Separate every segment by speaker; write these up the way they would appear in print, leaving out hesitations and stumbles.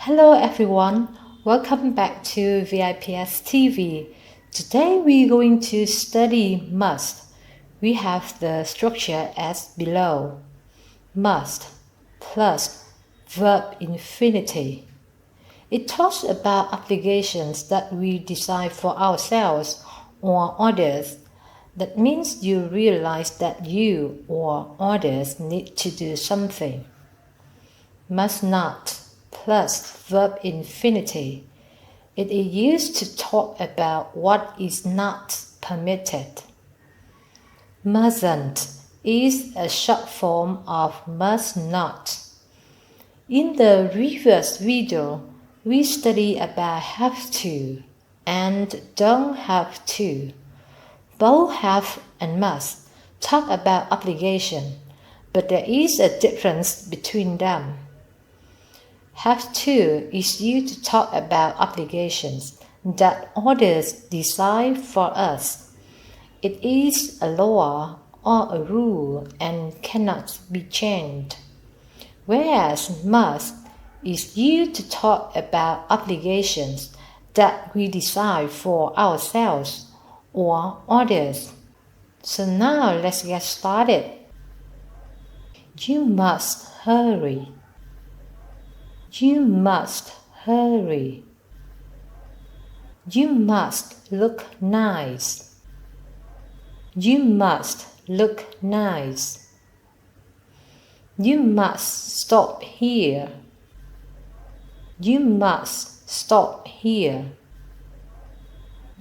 Speaker 1: Hello everyone, welcome back to VIPS TV. Today we're going to study must. We have the structure as below. Must plus verb infinity. It talks about obligations that we decide for ourselves or others. That means you realize that you or others need to do something. Must not plus verb infinity. It is used to talk about what is not permitted. Mustn't is a short form of must not. In the previous video, we studied about have to and don't have to. Both have and must talk about obligation, but there is a difference between them. Have to is used to talk about obligations that others decide for us. It is a law or a rule and cannot be changed. Whereas must is used to talk about obligations that we decide for ourselves or others. So now let's get started. You must hurry. You must hurry. You must look nice. You must look nice. You must stop here. You must stop here.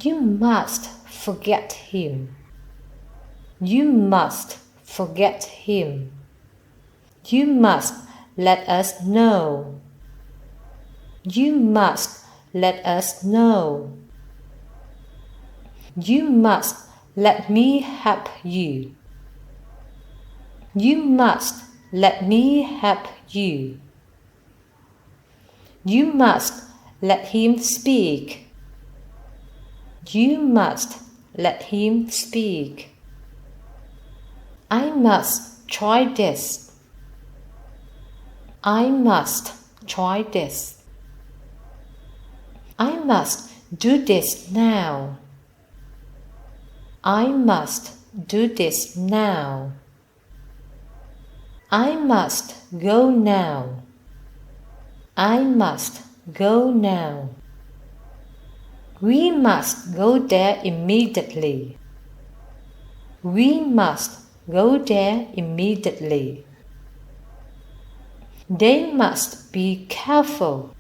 Speaker 1: You must forget him. You must forget him. You must let us know. You must let us know. You must let me help you. You must let me help you. You must let him speak. You must let him speak. I must try this. I must try this. I must do this now. I must do this now. I must go now. I must go now. We must go there immediately. We must go there immediately. They must be careful.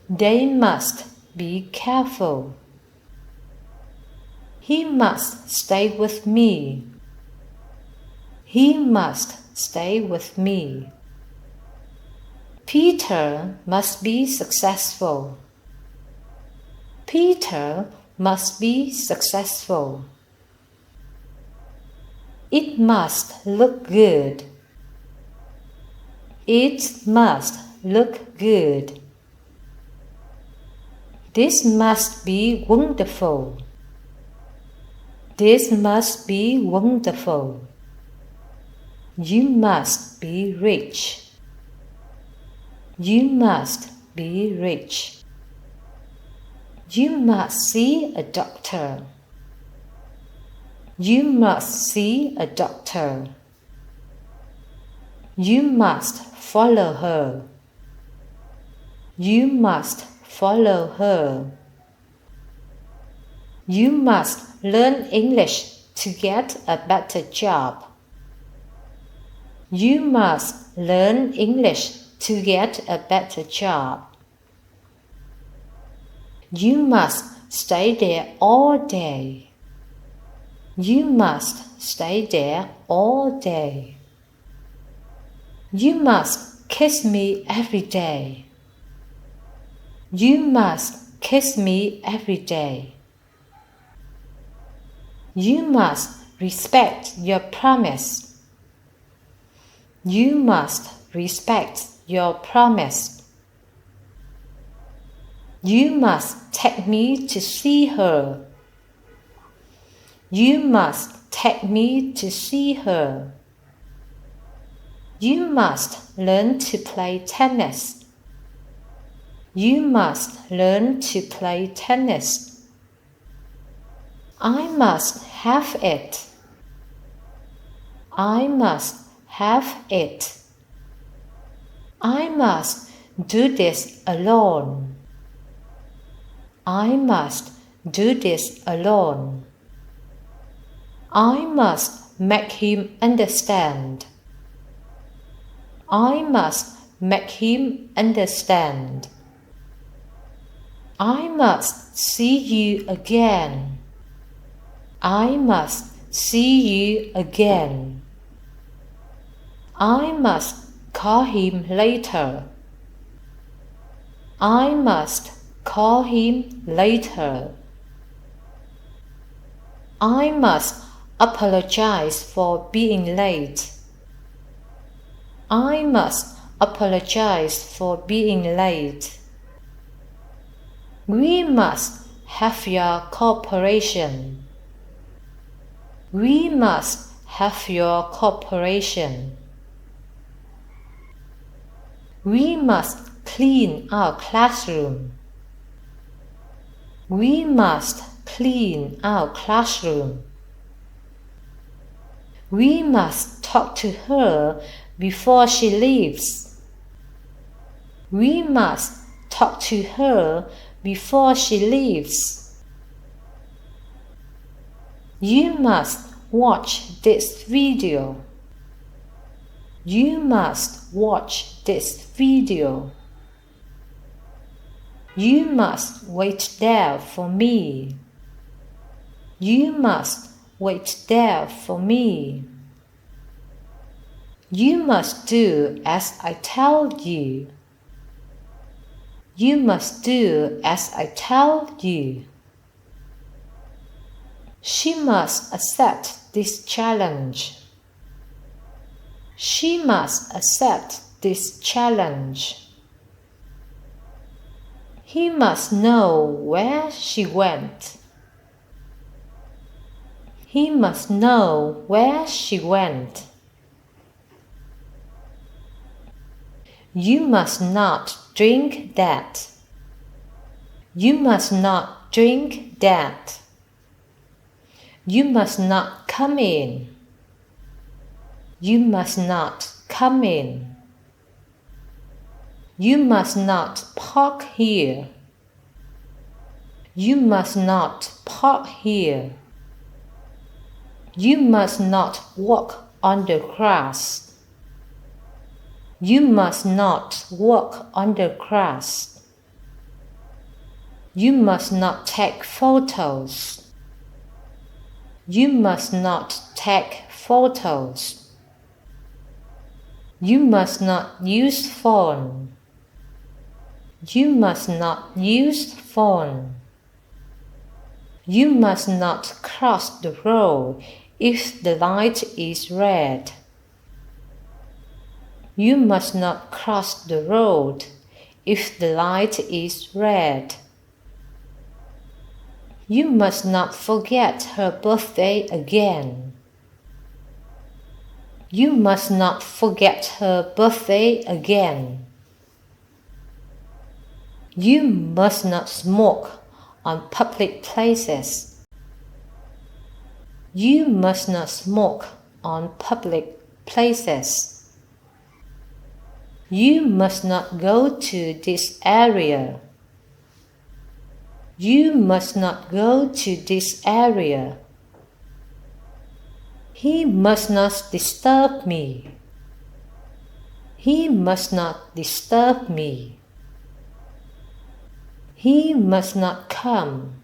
Speaker 1: They must be careful. He must stay with me. He must stay with me. Peter must be successful. Peter must be successful. It must look good. It must look good. This must be wonderful. This must be wonderful. You must be rich. You must be rich. You must see a doctor. You must see a doctor. You must follow her. You must follow her. You must learn English to get a better job. You must learn English to get a better job. You must stay there all day. You must stay there all day. You must kiss me every day. You must kiss me every day. You must respect your promise. You must respect your promise. You must take me to see her. You must take me to see her. You must learn to play tennis. You must learn to play tennis. I must have it. I must have it. I must do this alone. I must do this alone. I must make him understand. I must make him understand. I must see you again. I must see you again. I must call him later. I must call him later. I must apologize for being late. I must apologize for being late. We must have your cooperation. We must have your cooperation. We must clean our classroom. We must clean our classroom. We must talk to her before she leaves. We must talk to her before she leaves. You must watch this video. You must watch this video. You must wait there for me. You must wait there for me. You must do as I tell you. You must do as I tell you. She must accept this challenge. She must accept this challenge. He must know where she went. He must know where she went. You must not drink that. You must not drink that. You must not come in. You must not come in. You must not park here. You must not park here. You must not walk on the grass. You must not walk on the grass. You must not take photos. You must not take photos. You must not use phone. You must not use phone. You must not cross the road if the light is red. You must not cross the road if the light is red. You must not forget her birthday again. You must not forget her birthday again. You must not smoke on public places. You must not smoke on public places. You must not go to this area. You must not go to this area. He must not disturb me. He must not disturb me. He must not come.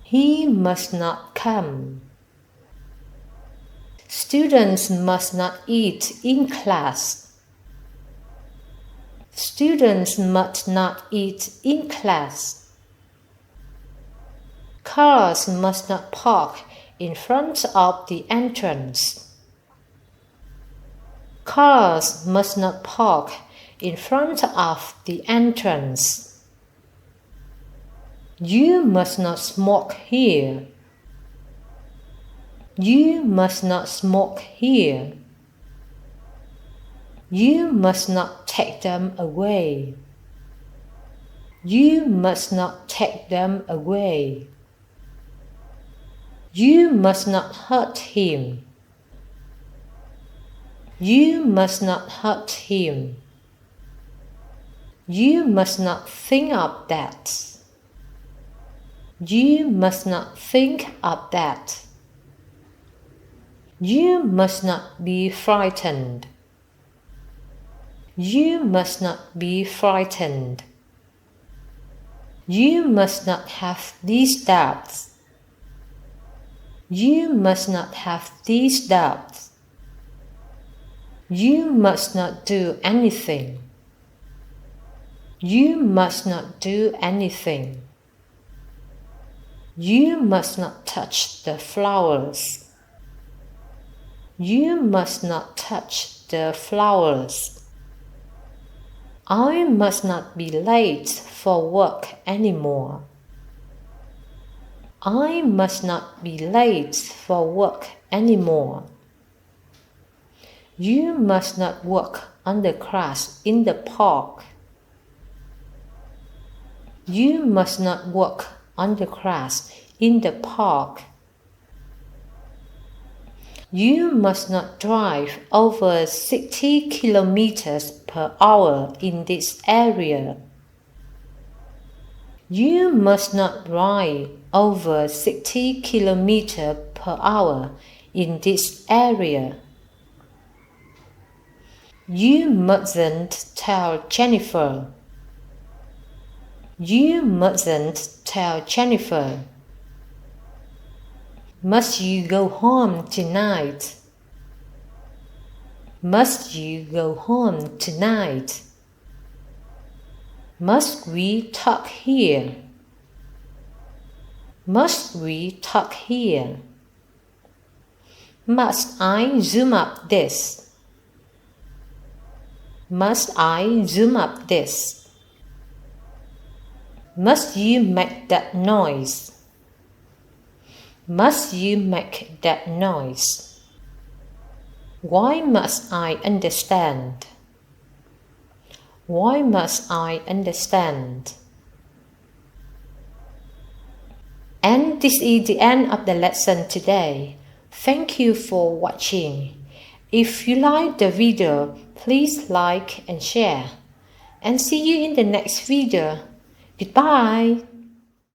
Speaker 1: He must not come. Students must not eat in class. Students must not eat in class. Cars must not park in front of the entrance. Cars must not park in front of the entrance. You must not smoke here. You must not smoke here. You must not take them away. You must not take them away. You must not hurt him. You must not hurt him. You must not think of that. You must not think of that. You must not be frightened. You must not be frightened. You must not have these doubts. You must not have these doubts. You must not do anything. You must not do anything. You must not touch the flowers. You must not touch the flowers. I must not be late for work anymore. I must not be late for work anymore. You must not walk on the grass in the park. You must not walk on the grass in the park. You must not drive over 60 kilometers per hour in this area. You must not ride over 60 kilometers per hour in this area. You mustn't tell Jennifer. You mustn't tell Jennifer. Must you go home tonight? Must you go home tonight? Must we talk here? Must we talk here? Must I zoom up this? Must I zoom up this? Must you make that noise? Must you make that noise? Why must I understand? Why must I understand? And this is the end of the lesson today. Thank you for watching. If you like the video, please like and share. And see you in the next video. Goodbye.